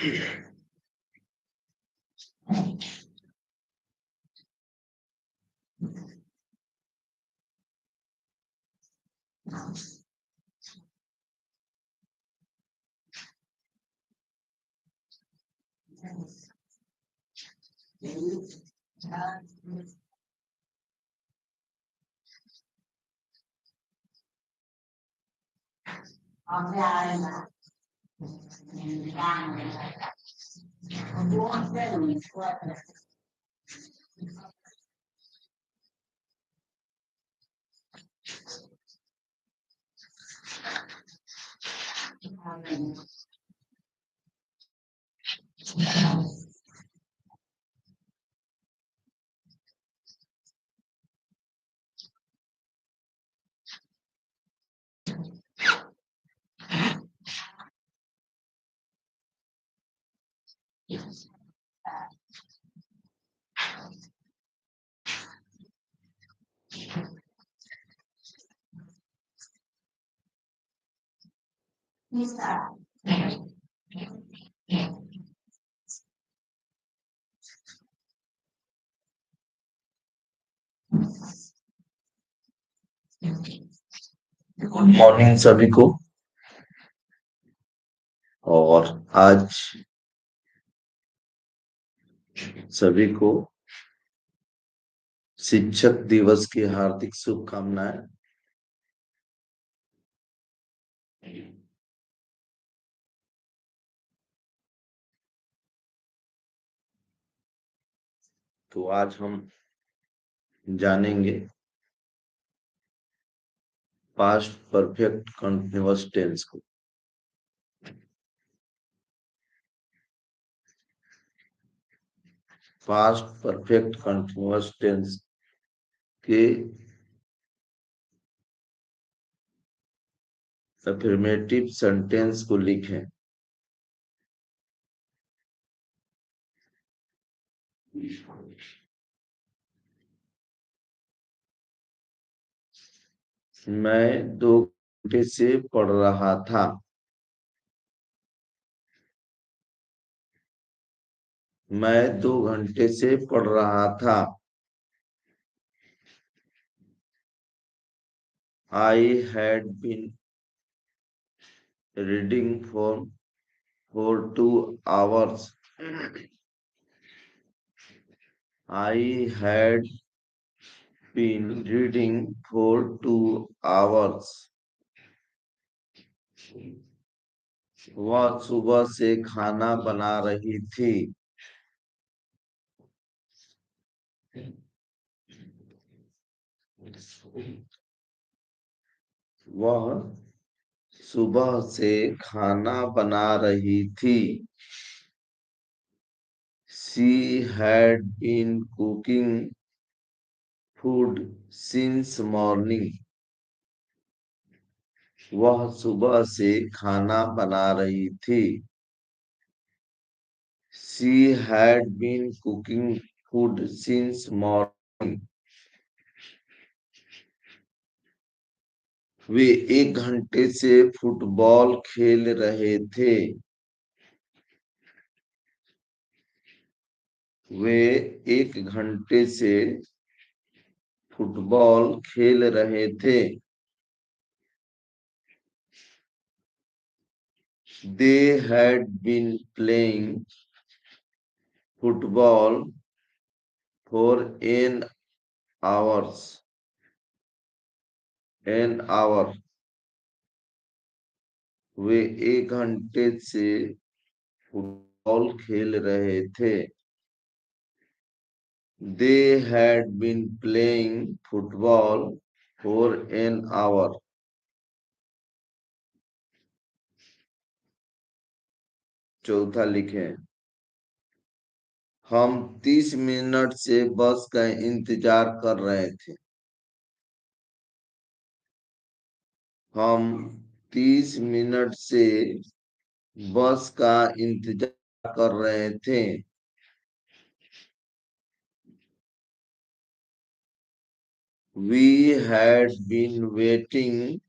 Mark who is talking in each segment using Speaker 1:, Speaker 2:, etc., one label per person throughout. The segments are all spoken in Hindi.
Speaker 1: गुड मॉर्निंग सभी को। और आज सभी को शिक्षक दिवस की हार्दिक शुभकामनाएं। तो आज हम जानेंगे पास्ट परफेक्ट कंटीन्यूअस टेंस को। पास्ट परफेक्ट कंटीन्यूअस टेंस के अफर्मेटिव सेंटेंस को लिखें। मैं 2 घंटे से पढ़ रहा था। मैं 2 घंटे से पढ़ रहा था। I had been reading for 2 hours. I had been reading for 2 hours. वह सुबह से खाना बना रही थी। वह सुबह से खाना बना रही थी। She had been cooking food since morning. वह सुबह से खाना बना रही थी। She had been cooking food since morning. वे 1 घंटे से फुटबॉल खेल रहे थे। वे 1 घंटे से फुटबॉल खेल रहे थे। They had been playing football for an hours. An hour. वे 1 घंटे से फुटबॉल खेल रहे थे। They had been playing football for an hour. चौथा लिखें। हम 30 मिनट से बस का इंतजार कर रहे थे। हम 30 मिनट से बस का इंतजार कर रहे थे। We had been waiting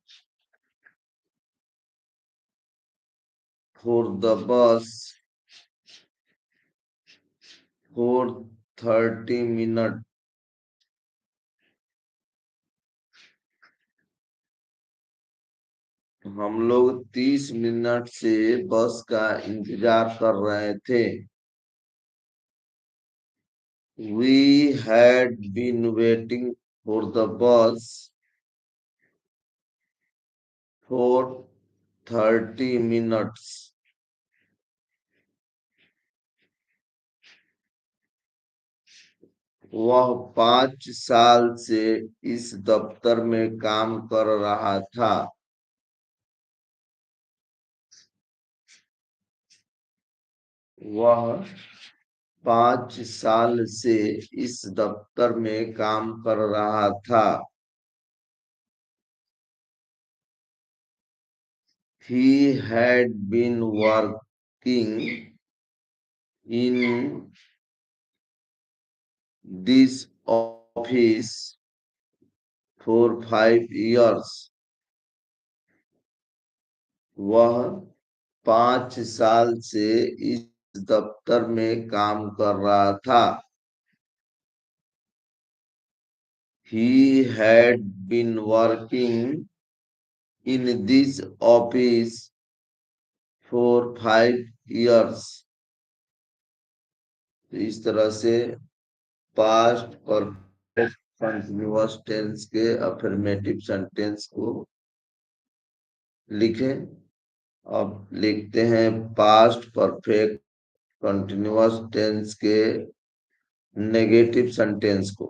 Speaker 1: for the bus for 30 minute. हम लोग 30 मिनट से बस का इंतजार कर रहे थे। We had been waiting for the bus for 30 minutes. वह 5 साल से इस दफ्तर में काम कर रहा था। वह 5 साल से इस दफ्तर में काम कर रहा था। He had been working in this office for 5 years. वह 5 साल से इस दफ्तर में काम कर रहा था। He had been working in this office for 5 years। तो इस तरह से पास्ट परफेक्ट कंटिन्यूअस टेंस के अफर्मेटिव सेंटेंस को लिखें। अब लिखते हैं पास्ट परफेक्ट कंटिन्यूअस टेंस के नेगेटिव सेंटेंस को।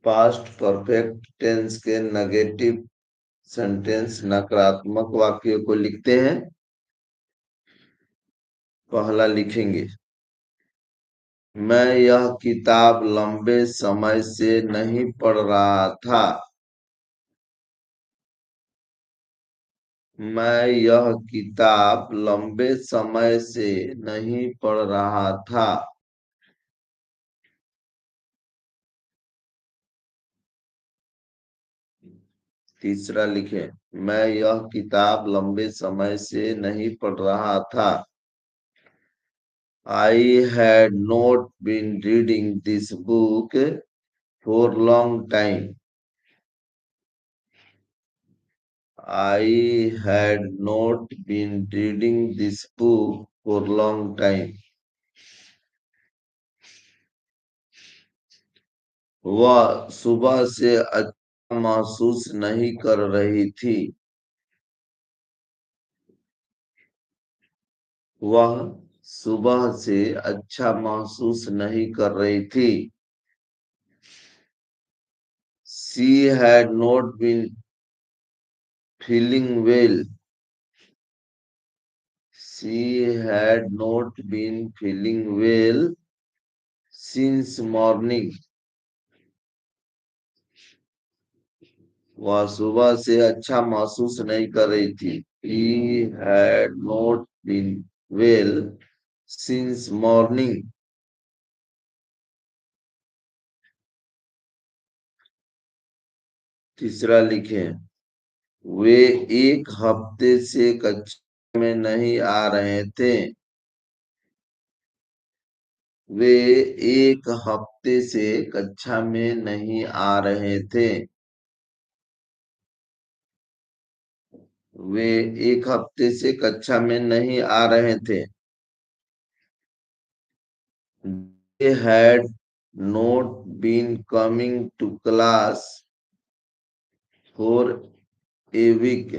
Speaker 1: पास्ट परफेक्ट टेंस के नेगेटिव सेंटेंस नकारात्मक वाक्य को लिखते हैं। पहला लिखेंगे, मैं यह किताब लंबे समय से नहीं पढ़ रहा था। मैं यह किताब लंबे समय से नहीं पढ़ रहा था। तीसरा लिखें, मैं यह किताब लंबे समय से नहीं पढ़ रहा था। I had not been reading this book for long time. I had not been reading this book for long time. वह सुबह से अच्छा महसूस नहीं कर रही थी। वह सुबह से अच्छा महसूस नहीं कर रही थी। She had not been feeling well. She had not been feeling well since morning. वह सुबह से अच्छा महसूस नहीं कर रही थी। He had not been well since morning. तीसरा लिखें, वे 1 हफ्ते से कक्षा में नहीं आ रहे थे। वे 1 हफ्ते से कक्षा में नहीं आ रहे थे। वे 1 हफ्ते से कक्षा में नहीं आ रहे थे। They had not been coming to class for a week.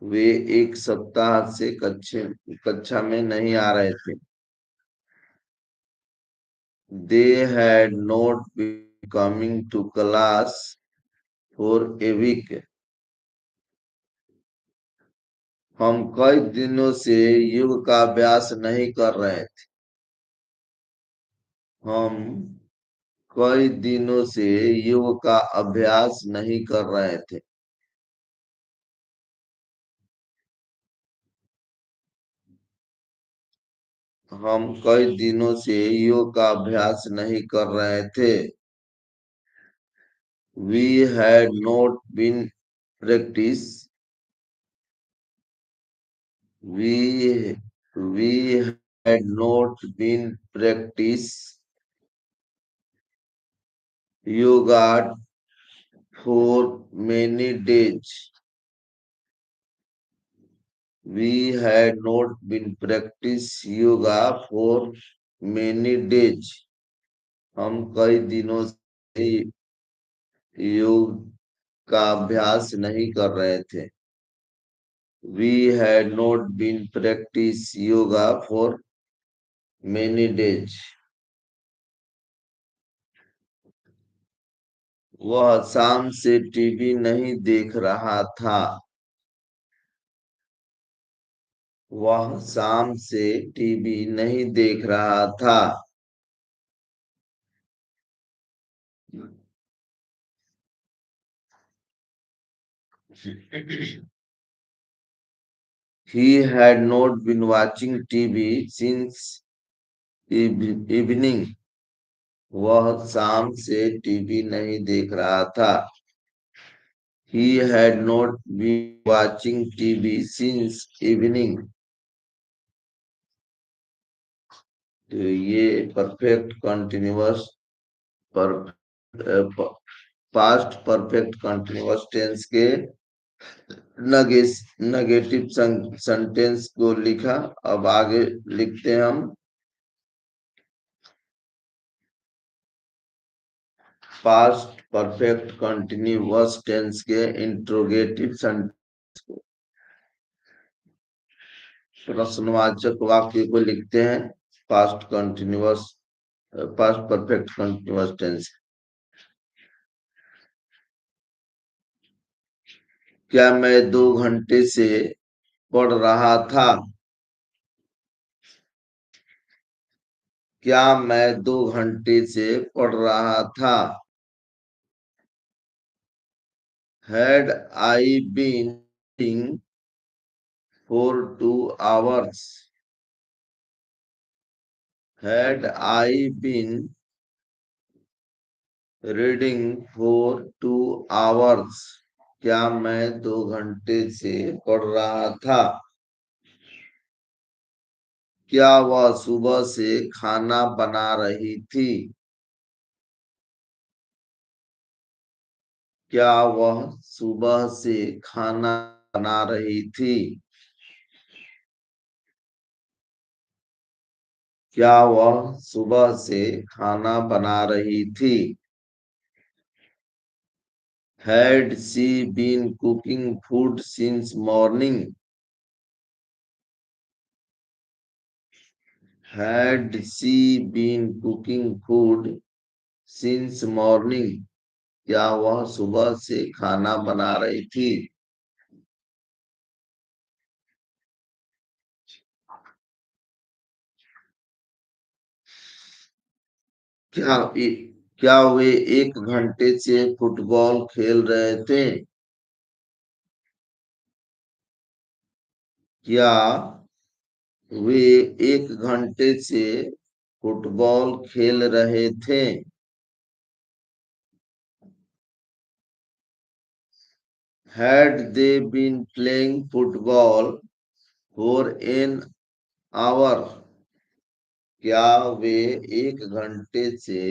Speaker 1: वे 1 सप्ताह से कक्षा में नहीं आ रहे थे। They had not been coming to class for a week. हम कई दिनों से योग का अभ्यास नहीं कर रहे थे। हम कई दिनों से योग का अभ्यास नहीं कर रहे थे। हम कई दिनों से योग का अभ्यास नहीं कर रहे थे। We had not been practice We we had not been practice yoga for many days. We had not been practice yoga for many days. हम कई दिनों से योग का अभ्यास नहीं कर रहे थे. We had not been practice yoga for many days. वह शाम से टीवी नहीं देख रहा था. वह शाम से टीवी नहीं देख रहा था. He had not been watching TV since evening. वह शाम से टीवी नहीं देख रहा था. He had not been watching TV since evening. तो ये परफेक्ट कंटिन्यूअस पर पास्ट परफेक्ट कंटिन्यूअस टेंस के नेगेटिव सेंटेंस को लिखा. अब आगे लिखते हैं हम पास्ट परफेक्ट कंटिन्यूअस टेंस के इंट्रोगेटिव सेंटेंस को. प्रश्नवाचक वाक्य को लिखते हैं पास्ट परफेक्ट कंटिन्यूअस टेंस. क्या मैं 2 घंटे से पढ़ रहा था? क्या मैं 2 घंटे से पढ़ रहा था? Had I been reading for 2 hours? Had I been reading for 2 hours? क्या मैं 2 घंटे से पढ़ रहा था? क्या वह सुबह से खाना बना रही थी? क्या वह सुबह से खाना बना रही थी? क्या वह सुबह से खाना बना रही थी? Had she been cooking food since morning? Had she been cooking food since morning? क्या वह सुबह से खाना बना रही थी? क्या क्या वे 1 घंटे से फुटबॉल खेल रहे थे? क्या वे 1 घंटे से फुटबॉल खेल रहे थे? Had they been playing football for an hour? क्या वे 1 घंटे से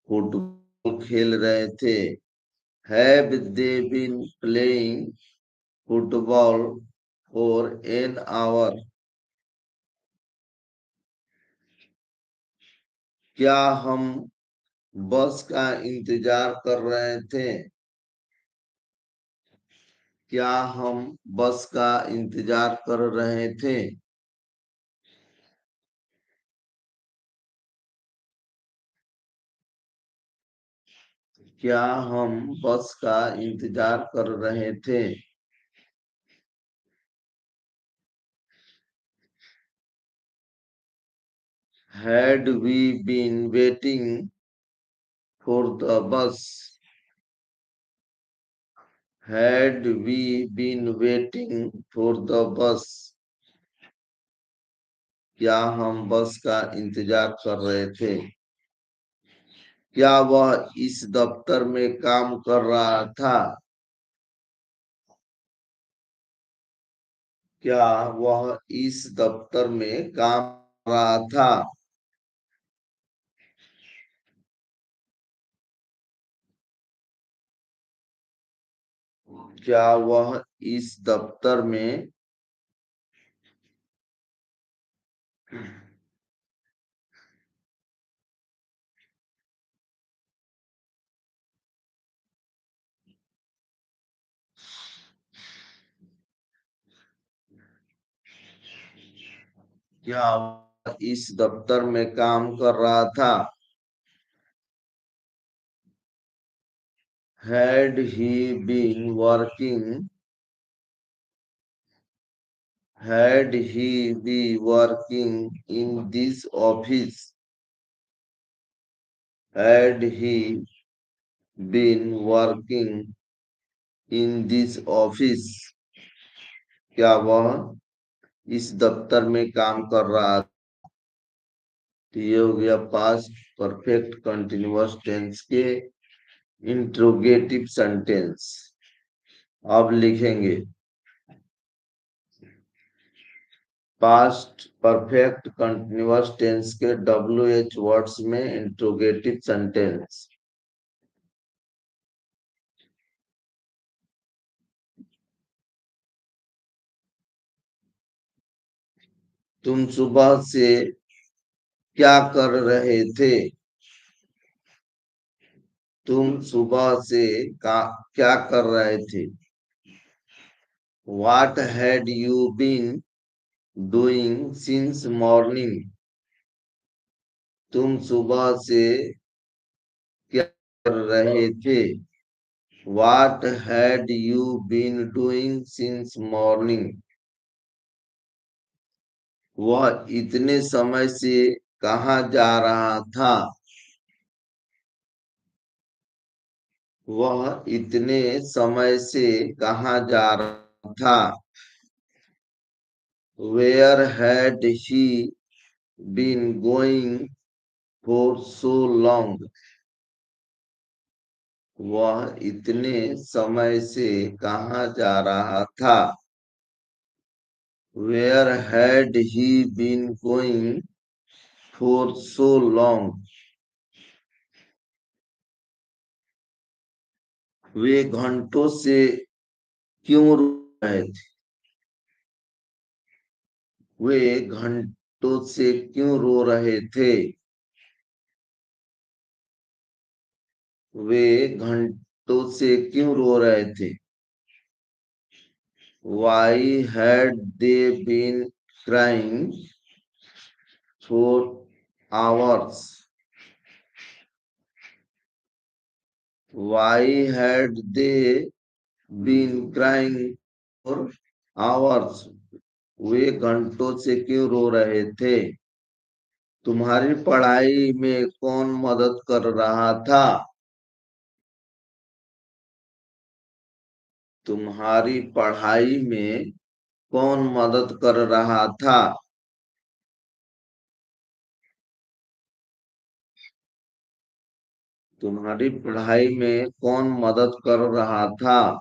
Speaker 1: फुटबॉल खेल रहे थे? Have they been playing football for an hour? क्या हम बस का इंतजार कर रहे थे? क्या हम बस का इंतजार कर रहे थे? क्या हम बस का इंतजार कर रहे थे? Had we been waiting for the bus? Had we been waiting for the bus? क्या हम बस का इंतजार कर रहे थे? क्या वह इस दफ्तर में काम कर रहा था? क्या वह इस दफ्तर में काम कर रहा था? क्या वह इस दफ्तर में क्या वह इस दफ्तर में काम कर रहा था? Had he been working? Had he be working in this office? Had he been working in this office? क्या वह इस दफ्तर में काम कर रहा था? तो ये हो गया पास्ट परफेक्ट कंटिन्यूअस टेंस के इंट्रोगेटिव सेंटेंस। अब लिखेंगे पास्ट परफेक्ट कंटिन्यूअस टेंस के WH वर्ड्स में इंट्रोगेटिव सेंटेंस। तुम सुबह से क्या कर रहे थे? तुम सुबह से क्या कर रहे थे? What had you been doing since morning? तुम सुबह से क्या कर रहे थे? What had you been doing since morning? वह इतने समय से कहाँ जा रहा था? वह इतने समय से कहाँ जा रहा था? Where had he been going for so long? वह इतने समय से कहाँ जा रहा था? Where had he been going for so long? वे घंटों से क्यों रो रहे थे? वे घंटों से क्यों रो रहे थे? वे घंटों से क्यों रो रहे थे? Why had they been crying for hours? Why had they been crying for hours? वे घंटों से क्यों रो रहे थे? तुम्हारी पढ़ाई में कौन मदद कर रहा था? तुम्हारी पढ़ाई में कौन मदद कर रहा था? तुम्हारी पढ़ाई में कौन मदद कर रहा था?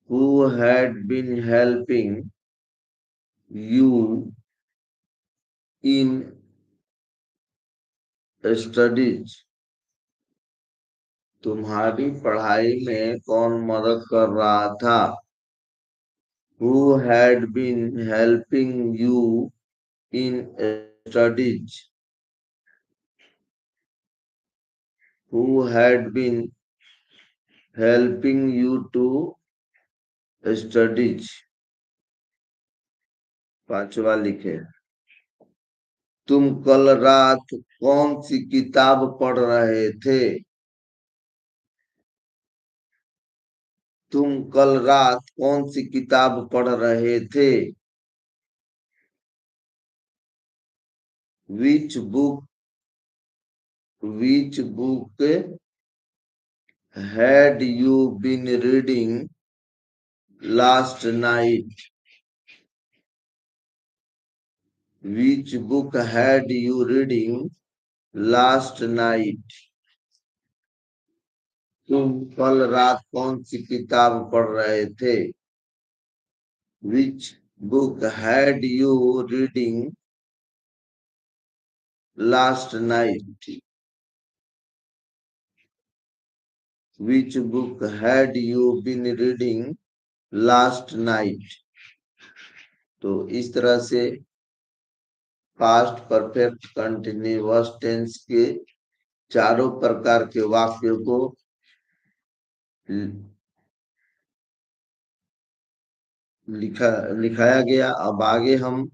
Speaker 1: Who had been helping you in studies? तुम्हारी पढ़ाई में कौन मदद कर रहा था? Who had been helping you in studies? Who had been helping you to studies? पांचवा लिखे। तुम कल रात कौन सी किताब पढ़ रहे थे? तुम कल रात कौन सी किताब पढ़ रहे थे? Which book had you been reading last night? Which book had you reading last night? तुम कल रात कौन सी किताब पढ़ रहे थे? Which book had you reading last night? Which book had you been reading last night? तो इस तरह से पास्ट परफेक्ट कंटिन्यूअस टेंस के चारों प्रकार के वाक्यों को लिखाया गया। अब आगे हम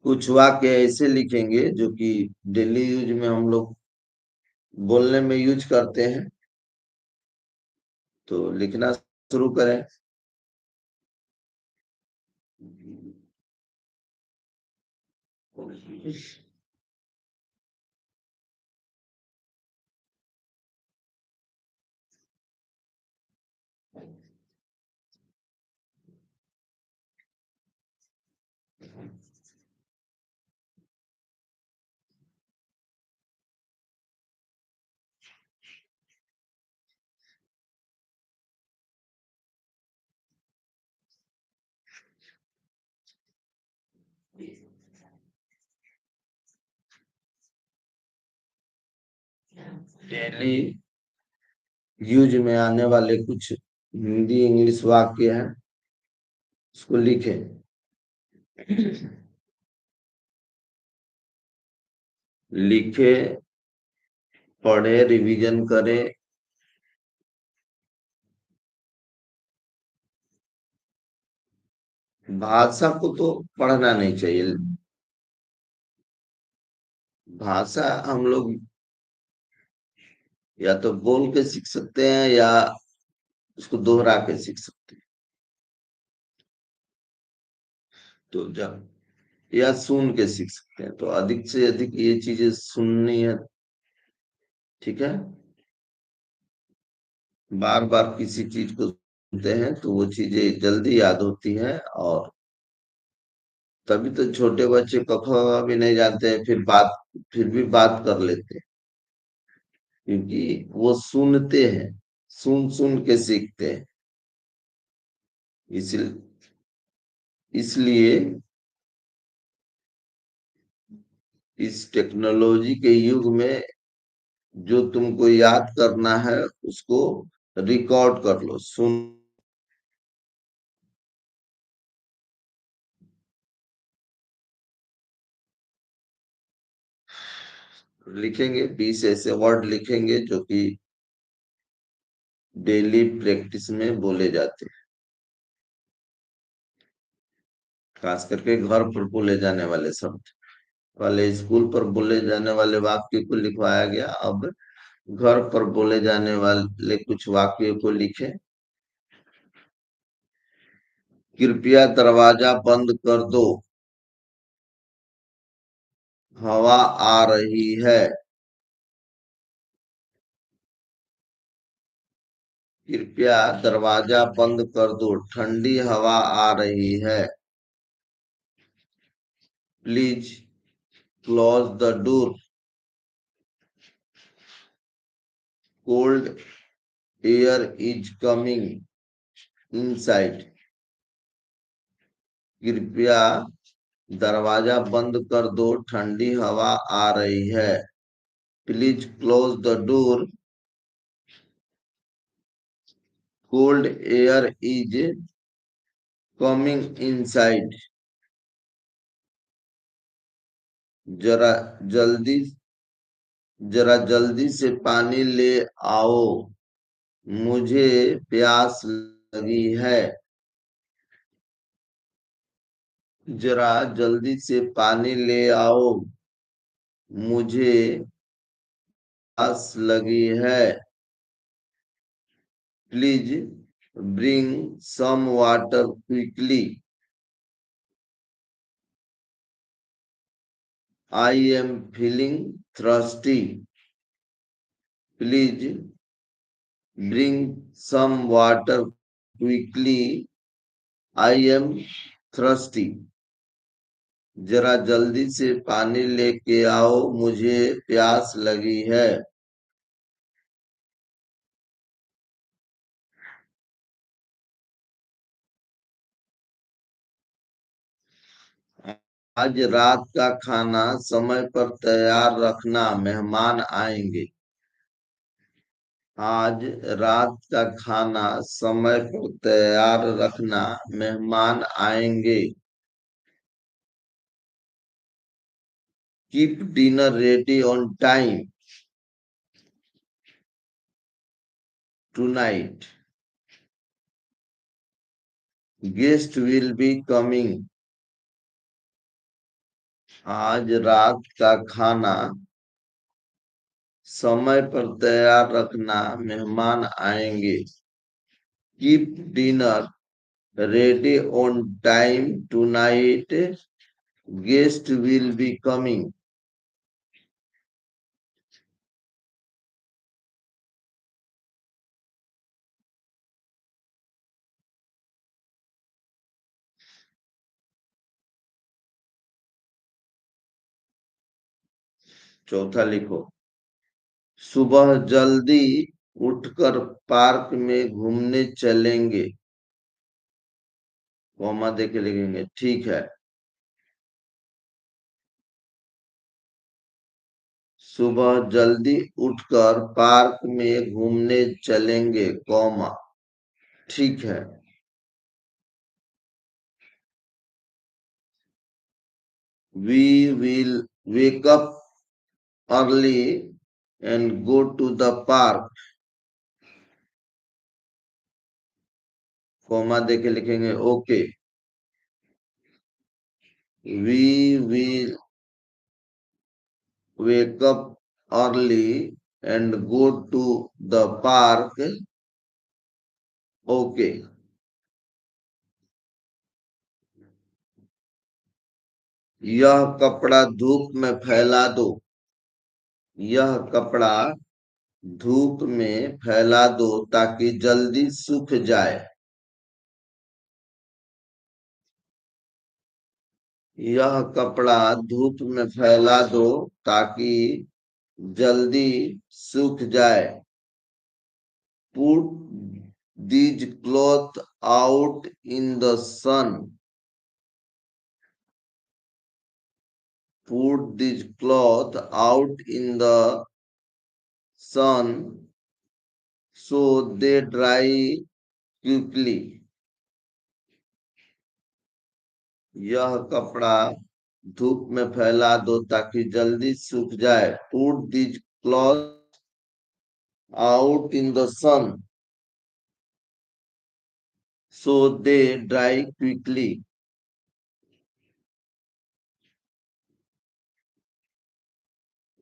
Speaker 1: कुछ वाक्य ऐसे लिखेंगे जो कि डेली यूज में हम लोग बोलने में यूज करते हैं। तो लिखना शुरू करें। डेली यूज में आने वाले कुछ हिंदी इंग्लिश वाक्य हैं, उसको लिखें। लिखे, पढ़े, रिवीजन करें। भाषा को तो पढ़ना नहीं चाहिए। भाषा हम लोग या तो बोल के सीख सकते हैं या उसको दोहरा के सीख सकते हैं। तो जब या सुन के सीख सकते हैं, तो अधिक से अधिक ये चीजें सुननी है। ठीक है। बार बार किसी चीज को सुनते हैं तो वो चीजें जल्दी याद होती हैं। और तभी तो छोटे बच्चे क ख भी नहीं जानते हैं, फिर भी बात कर लेते हैं, क्योंकि वो सुनते हैं, सुन सुन के सीखते हैं। इसलिए इसलिए इस टेक्नोलॉजी के युग में जो तुमको याद करना है उसको रिकॉर्ड कर लो, सुन। लिखेंगे 20 ऐसे वर्ड लिखेंगे जो कि डेली प्रैक्टिस में बोले जाते हैं। खास करके घर पर बोले जाने वाले शब्द। पहले स्कूल पर बोले जाने वाले वाक्य को लिखवाया गया, अब घर पर बोले जाने वाले कुछ वाक्यों को लिखे। कृपया दरवाजा बंद कर दो, हवा आ रही है। कृपया दरवाजा बंद कर दो, ठंडी हवा आ रही है। Please close the door, cold air is coming inside. कृपया दरवाजा बंद कर दो, ठंडी हवा आ रही है। Please close the door, cold air is coming inside. जरा जल्दी जरा जल्दी से पानी ले आओ, मुझे प्यास लगी है। जरा जल्दी से पानी ले आओ, मुझे प्यास लगी है। Please bring some water quickly, I am feeling thirsty. Please bring some water quickly, I am thirsty. जरा जल्दी से पानी लेके आओ, मुझे प्यास लगी है। आज रात का खाना समय पर तैयार रखना, मेहमान आएंगे। आज रात का खाना समय पर तैयार रखना, मेहमान आएंगे। Keep dinner ready on time tonight. Guest will be coming. आज रात का खाना समय पर तैयार रखना, मेहमान आएंगे। Keep dinner ready on time tonight, guest will be coming. चौथा लिखो। सुबह जल्दी उठकर पार्क में घूमने चलेंगे। कॉमा देके लिखेंगे, ठीक है। सुबह जल्दी उठकर पार्क में घूमने चलेंगे, कॉमा, ठीक है। We will wake up early and go to the park, comma देके लिखेंगे, okay. We will wake up early and go to the park, okay. यह कपड़ा धूप में फैला दो। यह कपड़ा धूप में फैला दो ताकि जल्दी सूख जाए। यह कपड़ा धूप में फैला दो ताकि जल्दी सूख जाए। Put these cloth out in the sun. Put these cloth out in the sun so they dry quickly. यह कपड़ा धूप में फैला दो ताकि जल्दी सूख जाए। Put these cloth out in the sun so they dry quickly.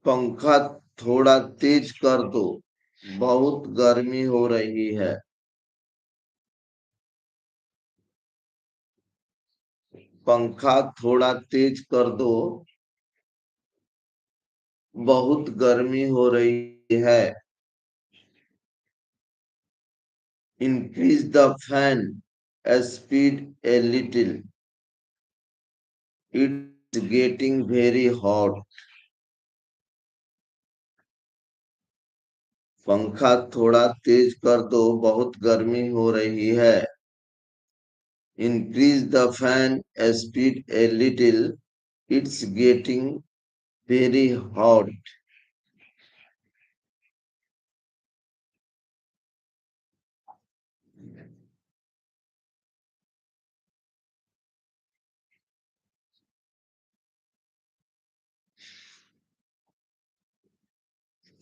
Speaker 1: पंखा थोड़ा तेज कर दो, बहुत गर्मी हो रही है। पंखा थोड़ा तेज कर दो, बहुत गर्मी हो रही है। Increase the fan speed a little. It's getting very hot. पंखा थोड़ा तेज कर दो, बहुत गर्मी हो रही है। Increase the fan speed a little. It's getting very hot.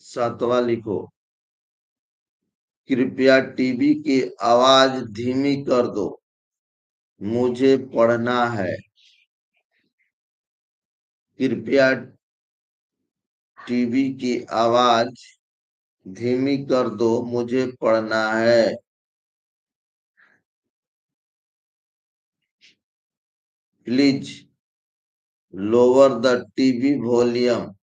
Speaker 1: सातवां लिखो। कृपया टीवी की आवाज धीमी कर दो, मुझे पढ़ना है। कृपया टीवी की आवाज धीमी कर दो, मुझे पढ़ना है। Please lower the TV volume.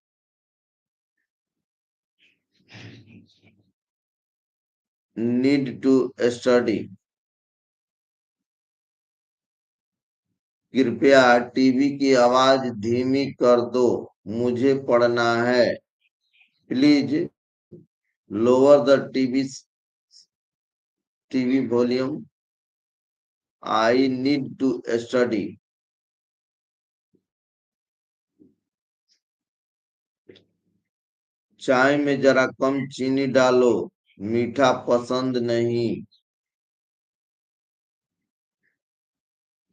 Speaker 1: Need to study. कृपया टीवी की आवाज धीमी कर दो, मुझे पढ़ना है। Please lower the TV volume, I need to study. चाय में जरा कम चीनी डालो, मीठा पसंद नहीं।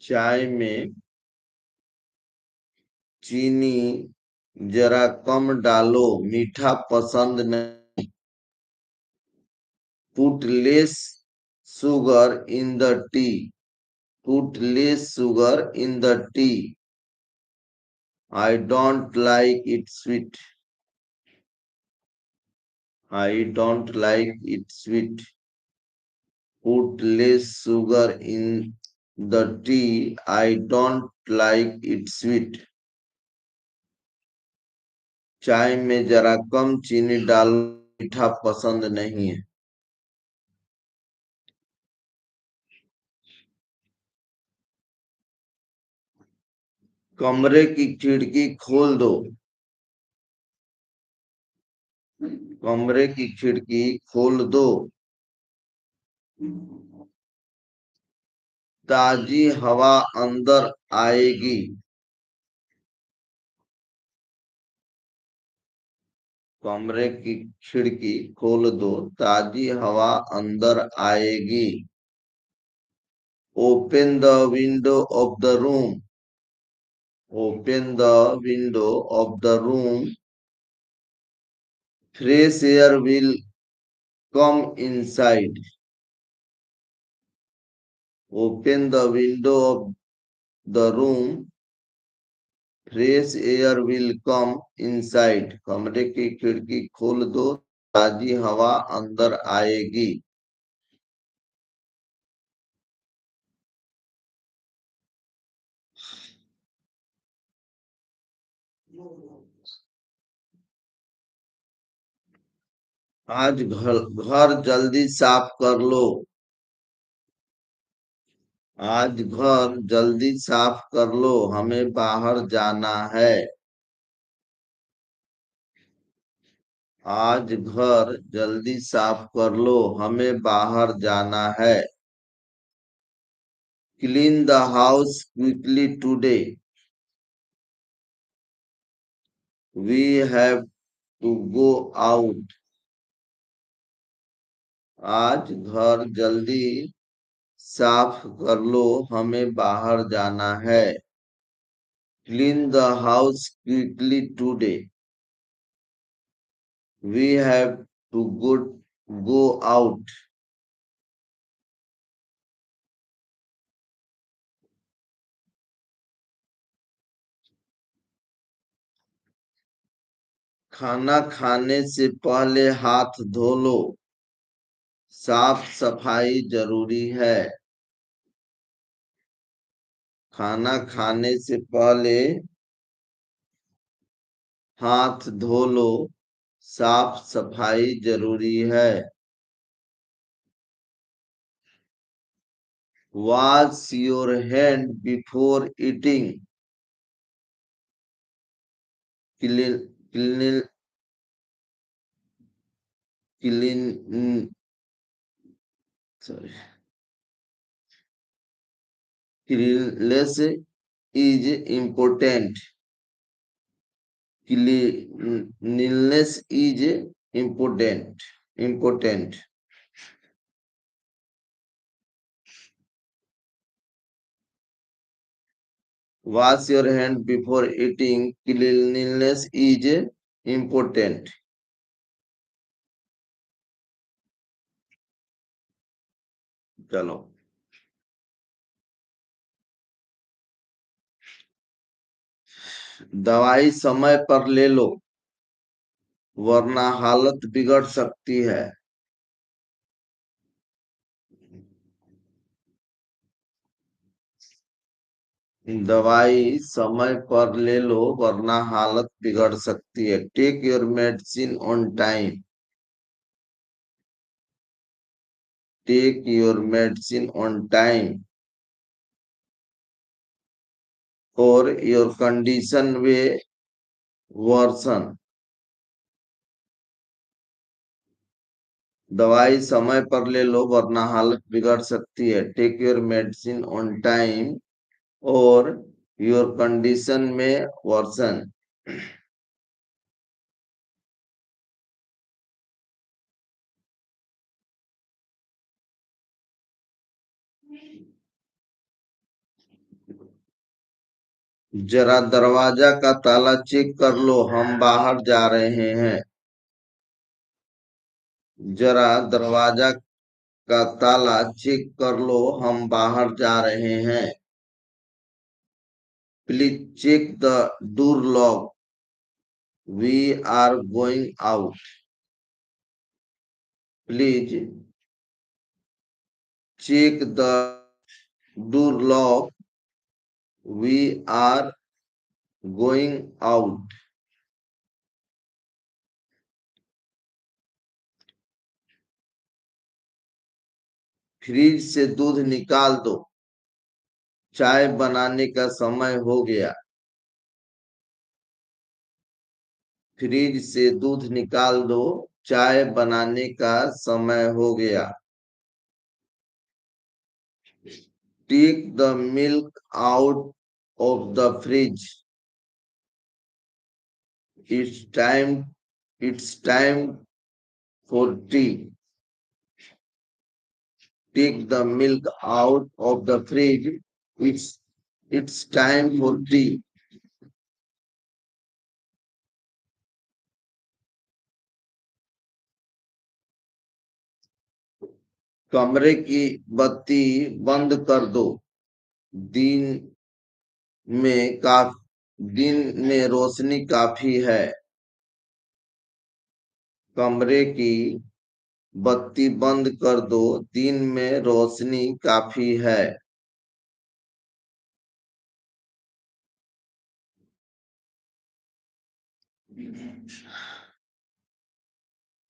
Speaker 1: चाय में चीनी जरा कम डालो, मीठा पसंद नहीं। Put less sugar in the tea. Put less sugar in the tea. I don't like it sweet. I don't like it sweet. Put less sugar in the tea. I don't like it sweet. चाय में जरा कम चीनी डालो, मीठा पसंद नहीं है। कमरे की खिड़की खोल दो। कमरे की खिड़की खोल दो। ताजी हवा अंदर आएगी। कमरे की खिड़की खोल दो, ताजी हवा अंदर आएगी। Open the window of the room. Open the window of the room. Fresh air will come inside. Open the window of the room. Fresh air will come inside. कमरे की खिड़की खोल दो, ताजी हवा अंदर आएगी। आज घर घर जल्दी साफ कर लो। आज घर जल्दी साफ कर लो, हमें बाहर जाना है। आज घर जल्दी साफ कर लो, हमें बाहर जाना है। Clean the house quickly today. We have to go out. आज घर जल्दी साफ कर लो, हमें बाहर जाना है। Clean the house quickly today. We have to go out. खाना खाने से पहले हाथ धो लो। साफ सफाई जरूरी है। खाना खाने से पहले हाथ धो लो। साफ सफाई जरूरी है। Wash your hand before eating. Clean clean clean sorry cleanness is important. Cleanness is important. Wash your hand before eating. Cleanliness is important. चलो। दवाई समय पर ले लो, वरना हालत बिगड़ सकती है। दवाई समय पर ले लो, वरना हालत बिगड़ सकती है। Take your medicine on time. Take your medicine on time. Or your condition may worsen. दवाई समय पर ले लो, वरना हालत बिगड़ सकती है। Take your medicine on time or your condition may worsen. जरा दरवाजा का ताला चेक कर लो, हम बाहर जा रहे हैं। जरा दरवाजा का ताला चेक कर लो, हम बाहर जा रहे हैं। Please check the door lock, we are going out. Please check the door lock, we are going out. Fridge से दूध निकाल दो, चाय बनाने का समय हो गया। फ्रिज से दूध निकाल दो, चाय बनाने का समय हो गया। Take the milk out of the fridge, it's time for tea. Take the milk out of the fridge, it's time for tea। कमरे की बत्ती बंद कर दो, दिन दिन में रोशनी काफी है। कमरे की बत्ती बंद कर दो, दिन में रोशनी काफी है।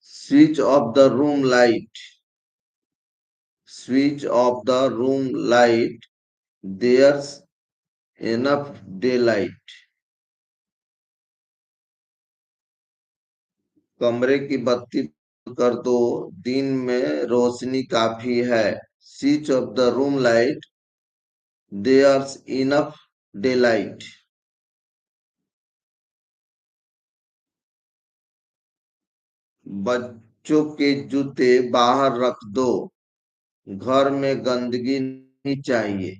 Speaker 1: Switch off the room light, switch off the room light, there's enough daylight. कमरे की बत्ती बंद कर दो, दिन में रोशनी काफी है। Switch off the room light, there's enough daylight. बच्चों के जूते बाहर रख दो, घर में गंदगी नहीं चाहिए।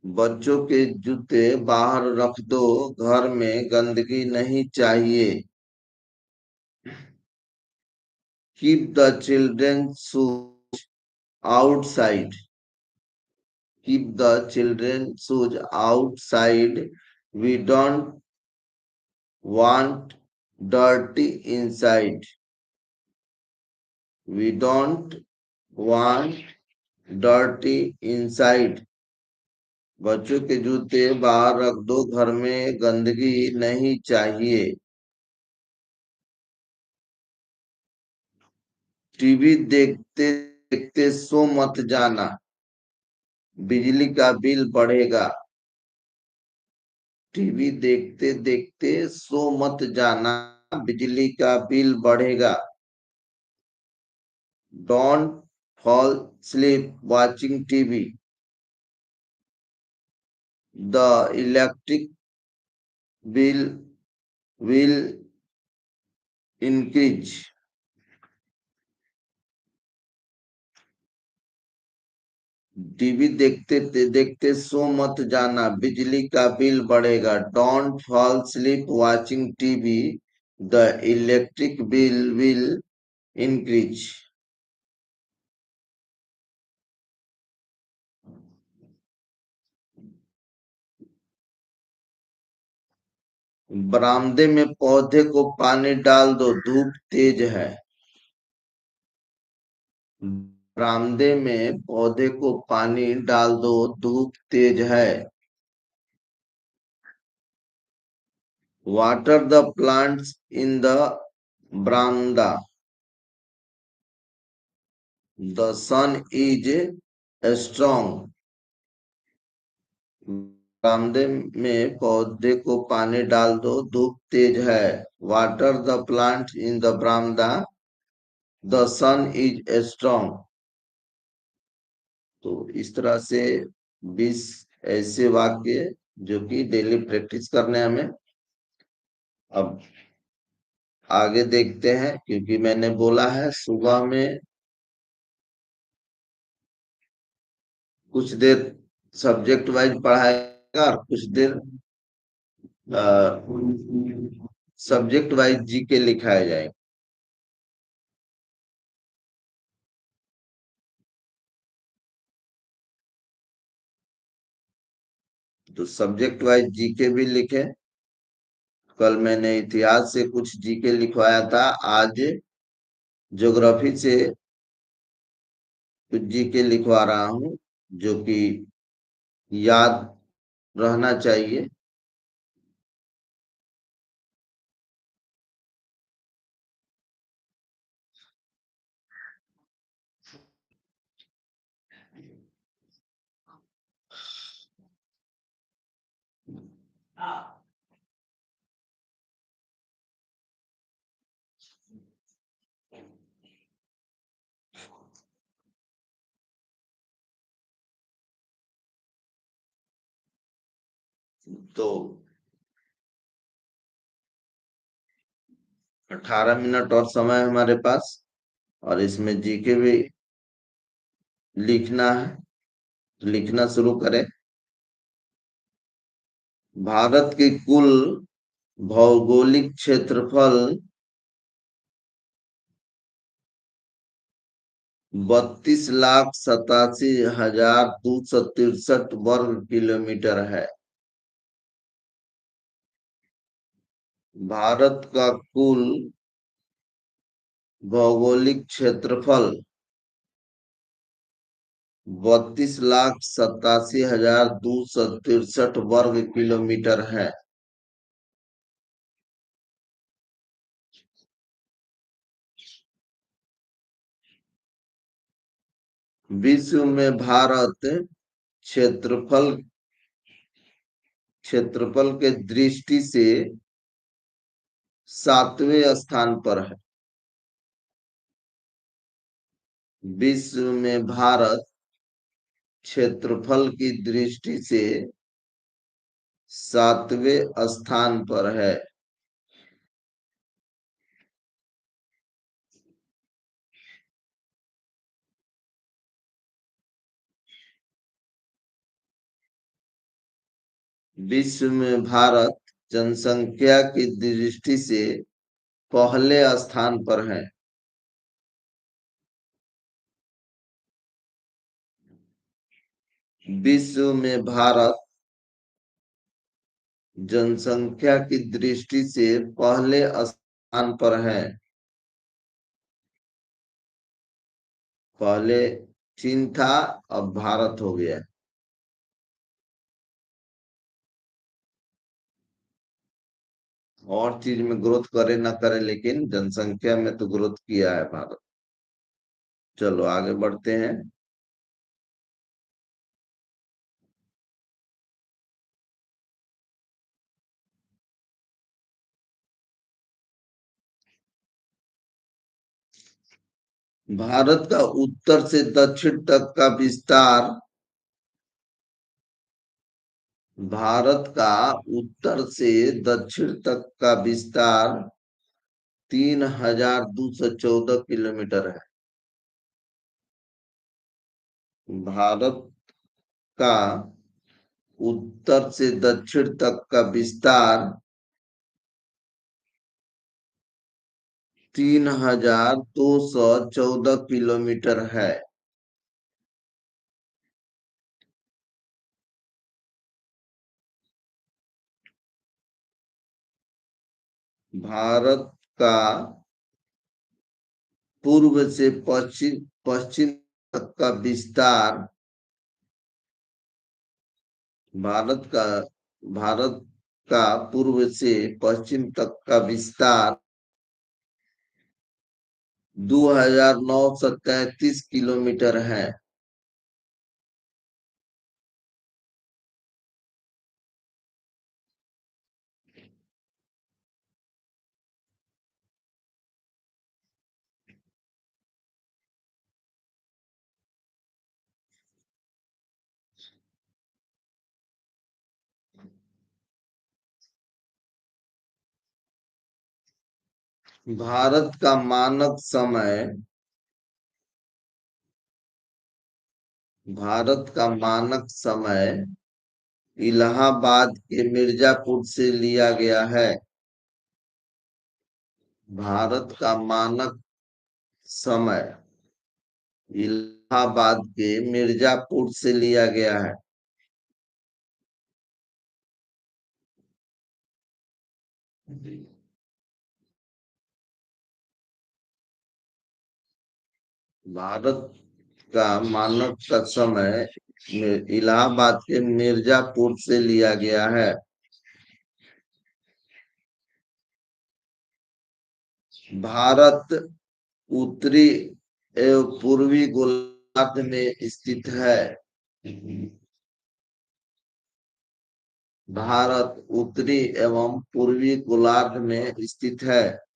Speaker 1: बच्चों के जूते बाहर रख दो, घर में गंदगी नहीं चाहिए। Keep the children shoes outside, keep the children's shoes outside. We don't want dirty inside. We don't want dirty inside. बच्चों के जूते बाहर रख दो, घर में गंदगी नहीं चाहिए। टीवी देखते देखते सो मत जाना, बिजली का बिल बढ़ेगा। टीवी देखते देखते सो मत जाना, बिजली का बिल बढ़ेगा। Don't fall asleep watching TV. The electric bill will increase. TV देखते देखते सो मत जाना, बिजली का बिल बढ़ेगा। Don't fall asleep watching TV. The electric bill will increase. बरामदे में पौधे को पानी डाल दो, धूप तेज है। बरामदे में पौधे को पानी डाल दो, धूप तेज है। Water the plants in the बरामदा, द सन इज स्ट्रॉन्ग। बरामदे में पौधे को पानी डाल दो, धूप तेज है। Water the plant in the बरामदा, द सन इज स्ट्रॉन्ग। तो इस तरह से 20 ऐसे वाक्य जो कि डेली प्रैक्टिस करने हैं हमें। अब आगे देखते हैं, क्योंकि मैंने बोला है सुबह में कुछ देर सब्जेक्ट वाइज पढ़ाएगा और कुछ देर सब्जेक्ट वाइज जीके लिखाया जाएगा। तो सब्जेक्ट वाइज जीके भी लिखे। कल मैंने इतिहास से कुछ जीके लिखवाया था, आज ज्योग्राफी से कुछ जीके लिखवा रहा हूँ, जो कि याद रहना चाहिए। तो 18 मिनट और समय है हमारे पास, और इसमें जीके भी लिखना है। तो लिखना शुरू करें। भारत की कुल भौगोलिक क्षेत्रफल 32,87,263 वर्ग किलोमीटर है। भारत का कुल भौगोलिक क्षेत्रफल 32,87,263 वर्ग किलोमीटर है। विश्व में भारत क्षेत्रफल क्षेत्रफल के दृष्टि से 7वें स्थान पर है। विश्व में भारत क्षेत्रफल की दृष्टि से 7वें स्थान पर है। विश्व में भारत जनसंख्या की दृष्टि से पहले स्थान पर है। विश्व में भारत जनसंख्या की दृष्टि से पहले स्थान पर है। पहले चीन था, अब भारत हो गया। और चीज में ग्रोथ करे ना करे, लेकिन जनसंख्या में तो ग्रोथ किया है भारत। चलो आगे बढ़ते हैं। भारत का उत्तर से दक्षिण तक का विस्तार भारत का उत्तर से दक्षिण तक का विस्तार 3,214 किलोमीटर है। भारत का उत्तर से दक्षिण तक का विस्तार 3,214 किलोमीटर है। भारत का पूर्व से पश्चिम पश्चिम तक का विस्तार भारत का भारत का पूर्व से पश्चिम तक का विस्तार 2,933 किलोमीटर है। भारत का मानक समय भारत का मानक समय इलाहाबाद के मिर्जापुर से लिया गया है। भारत का मानक समय इलाहाबाद के मिर्जापुर से लिया गया है। भारत का मानक का समय इलाहाबाद के मिर्जापुर से लिया गया है। भारत उत्तरी एवं पूर्वी गोलार्ध में स्थित है। भारत उत्तरी एवं पूर्वी गोलार्ध में स्थित है।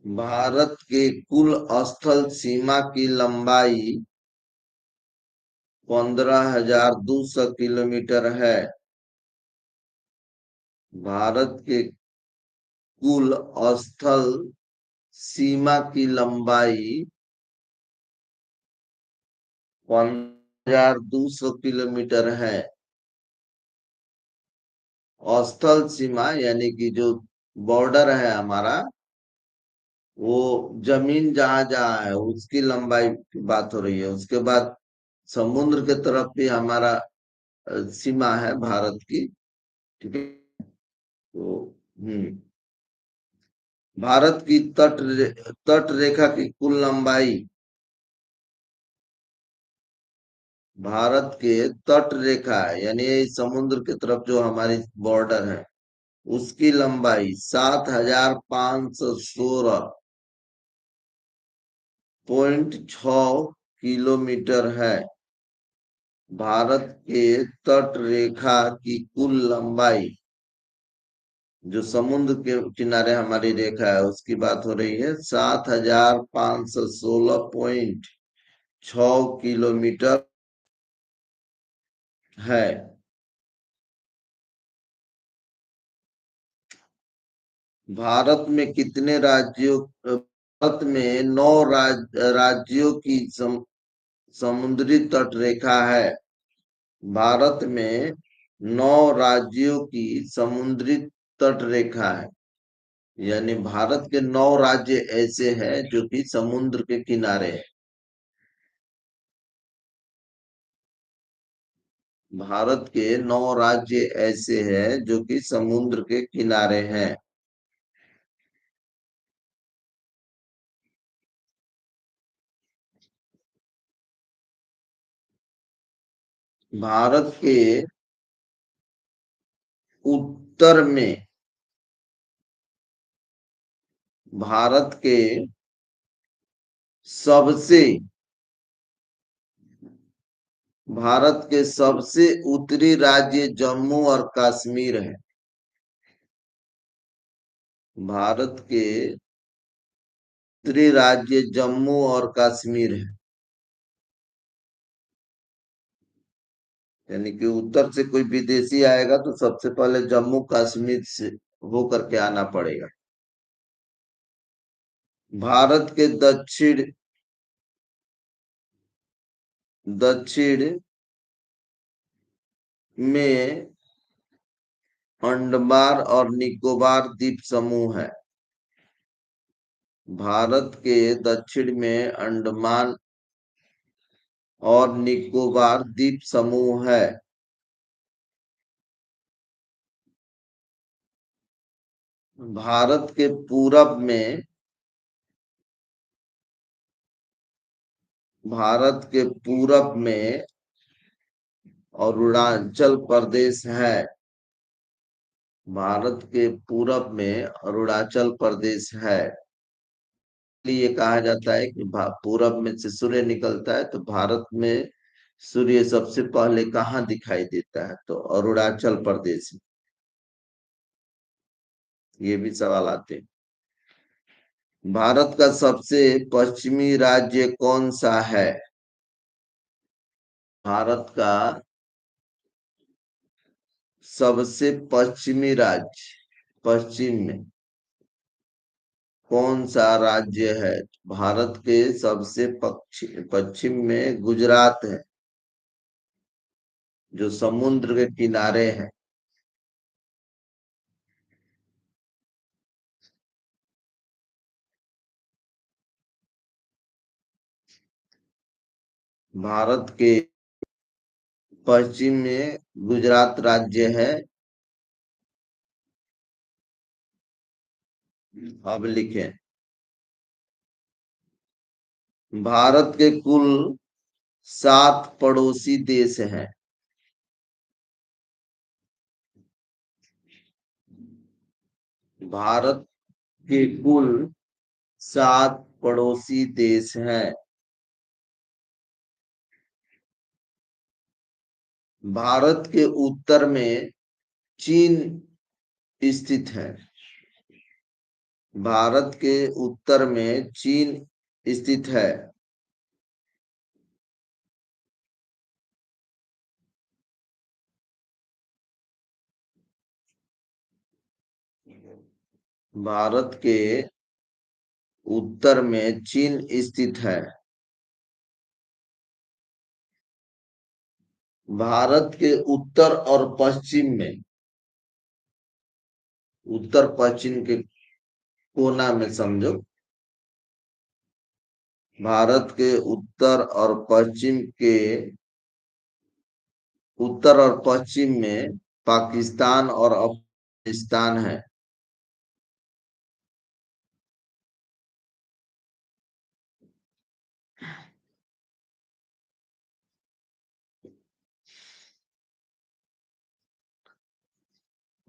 Speaker 1: भारत के कुल स्थल सीमा की लंबाई 15,200 किलोमीटर है। भारत के कुल स्थल सीमा की लंबाई 15,200 किलोमीटर है। स्थल सीमा यानी कि जो बॉर्डर है हमारा, वो जमीन जहां जहां है उसकी लंबाई की बात हो रही है। उसके बाद समुद्र के तरफ भी हमारा सीमा है भारत की। ठीक है। तो भारत की तट रेखा की कुल लंबाई, भारत के तट रेखा यानी समुद्र की तरफ जो हमारी बॉर्डर है, उसकी लंबाई 7,516.6 किलोमीटर है। भारत के तट रेखा की कुल लंबाई, जो समुद्र के किनारे हमारी रेखा है उसकी बात हो रही है, 7,516.6 किलोमीटर है। भारत में कितने राज्यों भारत में 9 राज्यों की समुद्री तट रेखा है। भारत में 9 राज्यों की समुद्री तट रेखा है। यानी भारत के 9 राज्य ऐसे हैं जो कि समुद्र के किनारे हैं। भारत के 9 राज्य ऐसे हैं जो कि समुद्र के किनारे हैं। भारत के उत्तर में, भारत के सबसे भारत के सबसे उत्तरी राज्य जम्मू और कश्मीर है। भारत के उत्तरी राज्य जम्मू और कश्मीर है। यानी कि उत्तर से कोई विदेशी आएगा तो सबसे पहले जम्मू कश्मीर से होकर के आना पड़ेगा। भारत के दक्षिण दक्षिण में अंडमान और निकोबार द्वीप समूह है। भारत के दक्षिण में अंडमान और निकोबार द्वीप समूह है। भारत के पूरब में भारत के पूरब में अरुणाचल प्रदेश है। भारत के पूरब में अरुणाचल प्रदेश है। ये कहा जाता है कि पूरब में से सूर्य निकलता है, तो भारत में सूर्य सबसे पहले कहाँ दिखाई देता है, तो अरुणाचल प्रदेश में। ये भी सवाल आते हैं। भारत का सबसे पश्चिमी राज्य कौन सा है? भारत का सबसे पश्चिमी राज्य, पश्चिम में कौन सा राज्य है? भारत के सबसे पश्चिम में गुजरात है, जो समुद्र के किनारे है। भारत के पश्चिम में गुजरात राज्य है। अब लिखें। भारत के कुल 7 पड़ोसी देश हैं। भारत के कुल 7 पड़ोसी देश हैं। भारत के उत्तर में चीन स्थित है। भारत के उत्तर में चीन स्थित है। भारत के उत्तर में चीन स्थित है। भारत के उत्तर और पश्चिम में, उत्तर पश्चिम के कोना में समझो, भारत के उत्तर और पश्चिम में पाकिस्तान और अफगानिस्तान है।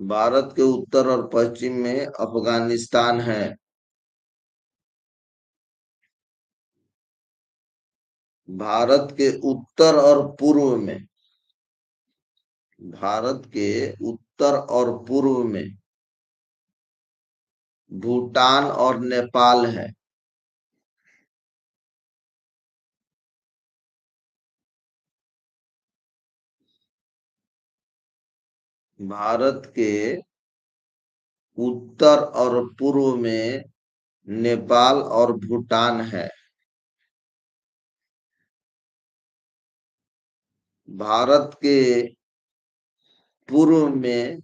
Speaker 1: भारत के उत्तर और पश्चिम में अफगानिस्तान है। भारत के उत्तर और पूर्व में, भारत के उत्तर और पूर्व में भूटान और नेपाल है। भारत के उत्तर और पूर्व में नेपाल और भूटान है। भारत के पूर्व में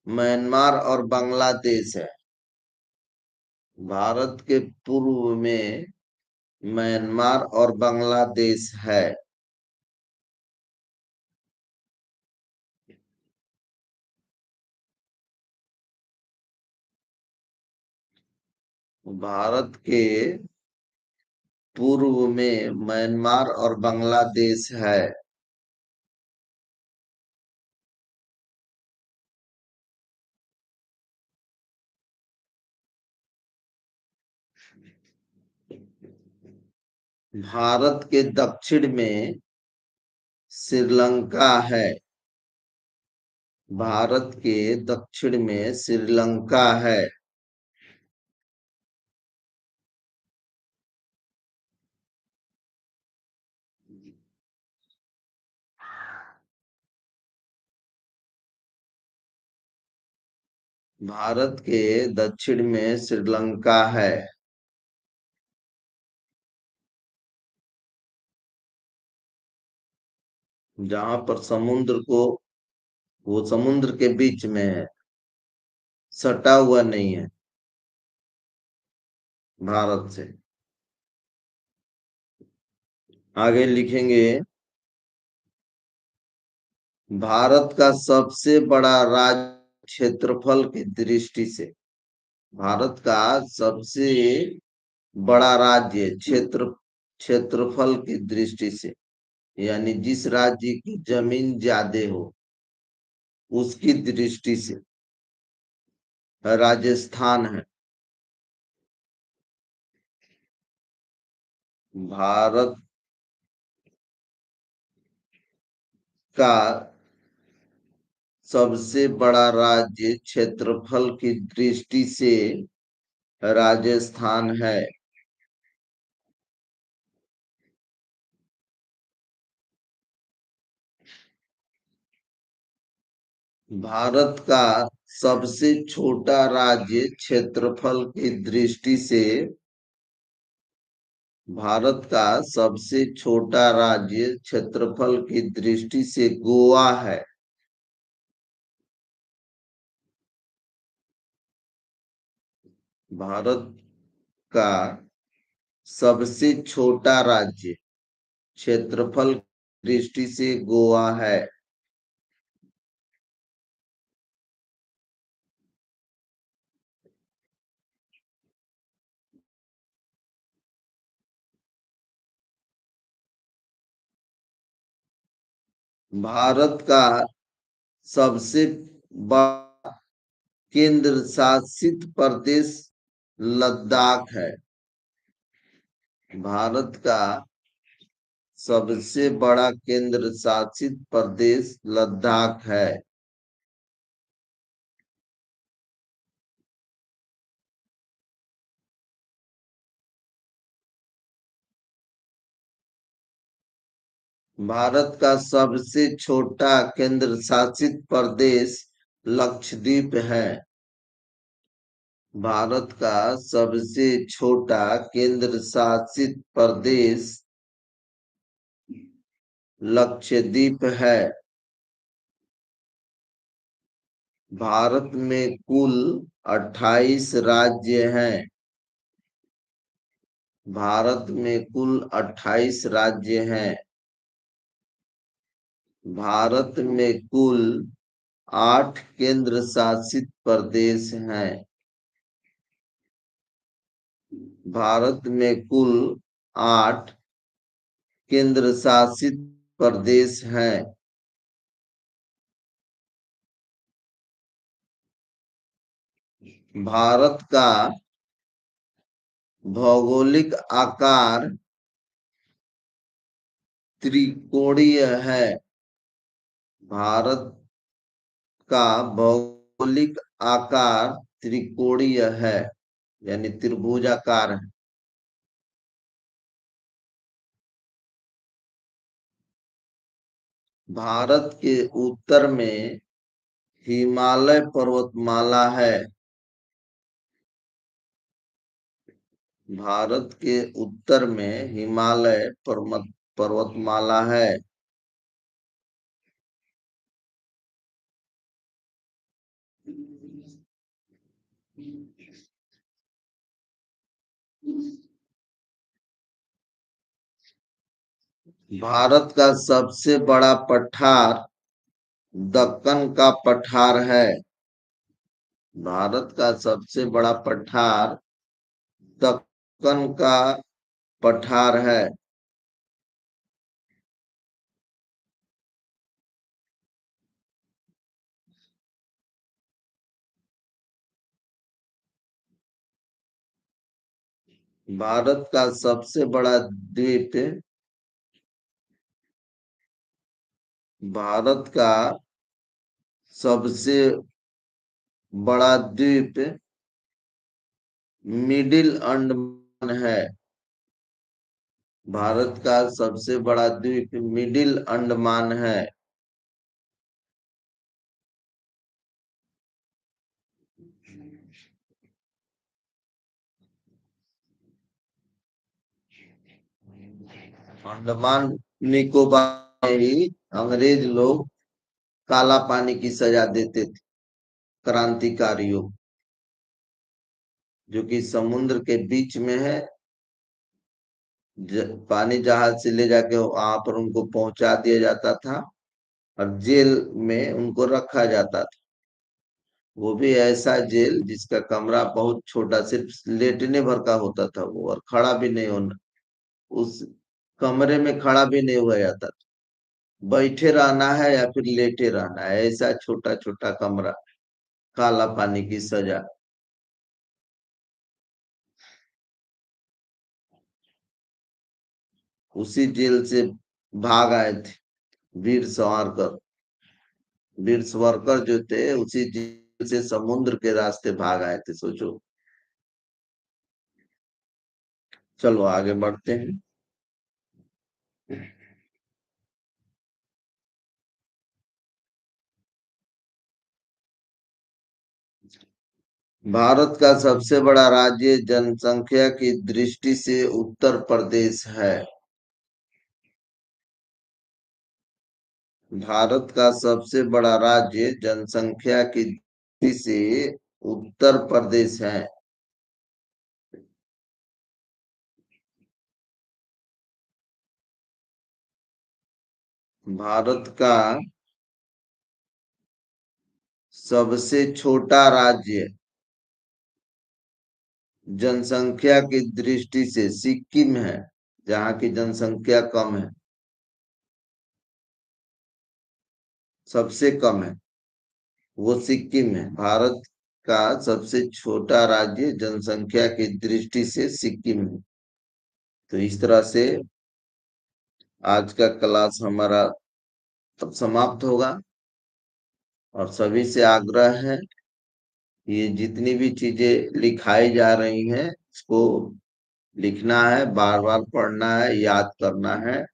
Speaker 1: म्यांमार और बांग्लादेश है। भारत के पूर्व में म्यांमार और बांग्लादेश है। भारत के पूर्व में म्यांमार और बांग्लादेश है। भारत के दक्षिण में श्रीलंका है। भारत के दक्षिण में श्रीलंका है। भारत के दक्षिण में श्रीलंका है। जहां पर समुद्र को, वो समुद्र के बीच में है, सटा हुआ नहीं है भारत से। आगे लिखेंगे। भारत का सबसे बड़ा राज्य क्षेत्रफल की दृष्टि से, भारत का सबसे बड़ा राज्य क्षेत्रफल की दृष्टि से, यानी जिस राज्य की जमीन ज्यादा हो उसकी दृष्टि से राजस्थान है। भारत का सबसे बड़ा राज्य क्षेत्रफल की दृष्टि से राजस्थान है। भारत का सबसे छोटा राज्य क्षेत्रफल की दृष्टि से भारत का सबसे छोटा राज्य क्षेत्रफल की दृष्टि से गोवा है। भारत का सबसे छोटा राज्य क्षेत्रफल की दृष्टि से गोवा है। भारत का सबसे बड़ा केंद्र शासित प्रदेश लद्दाख है। भारत का सबसे बड़ा केंद्र शासित प्रदेश लद्दाख है। भारत का सबसे छोटा केंद्र शासित प्रदेश लक्षद्वीप है। भारत का सबसे छोटा केंद्र शासित प्रदेश लक्षद्वीप है। भारत में कुल 28 राज्य हैं। भारत में कुल 28 राज्य हैं। भारत में कुल 8 केंद्र शासित प्रदेश हैं। भारत में कुल 8 केंद्र शासित प्रदेश हैं। भारत का भौगोलिक आकार त्रिकोणीय है। भारत का भौगोलिक आकार त्रिकोणीय है, यानी त्रिभुजाकार है। भारत के उत्तर में हिमालय पर्वतमाला है। भारत के उत्तर में हिमालय पर्वतमाला है। भारत का सबसे बड़ा पठार दक्कन का पठार है। भारत का सबसे बड़ा पठार दक्कन का पठार है। भारत का सबसे बड़ा द्वीप भारत का सबसे बड़ा द्वीप मिडिल अंडमान है। भारत का सबसे बड़ा द्वीप मिडिल अंडमान है। अंडमान निकोबार में ही अंग्रेज लोग काला पानी की सजा देते थे क्रांतिकारियों, जो कि समुद्र के बीच में है। पानी जहाज से ले जाके वहां पर उनको पहुंचा दिया जाता था और जेल में उनको रखा जाता था। वो भी ऐसा जेल जिसका कमरा बहुत छोटा, सिर्फ लेटने भर का होता था वो, और खड़ा भी नहीं होना, उस कमरे में खड़ा भी नहीं हुआ जाता था। बैठे रहना है या फिर लेटे रहना है, ऐसा छोटा छोटा कमरा। काला पानी की सजा। उसी जेल से भाग आए थे वीर सावरकर। वीर सावरकर जो थे उसी जेल से समुद्र के रास्ते भाग आए थे, सोचो। चलो आगे बढ़ते हैं। भारत का सबसे बड़ा राज्य जनसंख्या की दृष्टि से उत्तर प्रदेश है। भारत का सबसे बड़ा राज्य जनसंख्या की दृष्टि से उत्तर प्रदेश है। भारत का सबसे छोटा राज्य जनसंख्या की दृष्टि से सिक्किम है, जहाँ की जनसंख्या कम है, सबसे कम है, वो सिक्किम है। भारत का सबसे छोटा राज्य जनसंख्या की दृष्टि से सिक्किम है। तो इस तरह से आज का क्लास हमारा तब समाप्त होगा। और सभी से आग्रह है, ये जितनी भी चीजें लिखाई जा रही हैं इसको लिखना है, बार बार पढ़ना है, याद करना है।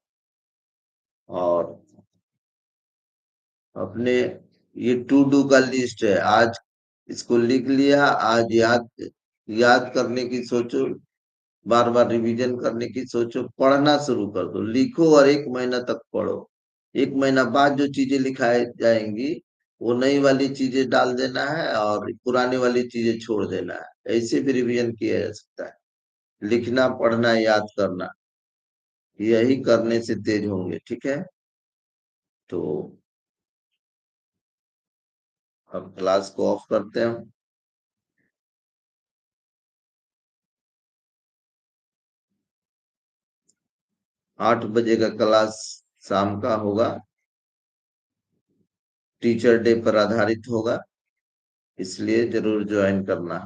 Speaker 1: और अपने ये टू डू का लिस्ट है, आज इसको लिख लिया, आज याद याद करने की सोचो, बार बार रिवीजन करने की सोचो, पढ़ना शुरू कर दो, लिखो और 1 महीना तक पढ़ो। 1 महीना बाद जो चीजें लिखाई जाएंगी वो नई वाली चीजें डाल देना है और पुरानी वाली चीजें छोड़ देना है। ऐसे भी रिवीजन किया जा सकता है। लिखना, पढ़ना, याद करना, यही करने से तेज होंगे, ठीक है। तो अब क्लास को ऑफ करते हैं। 8 बजे का क्लास शाम का होगा, टीचर डे पर आधारित होगा, इसलिए जरूर ज्वाइन करना।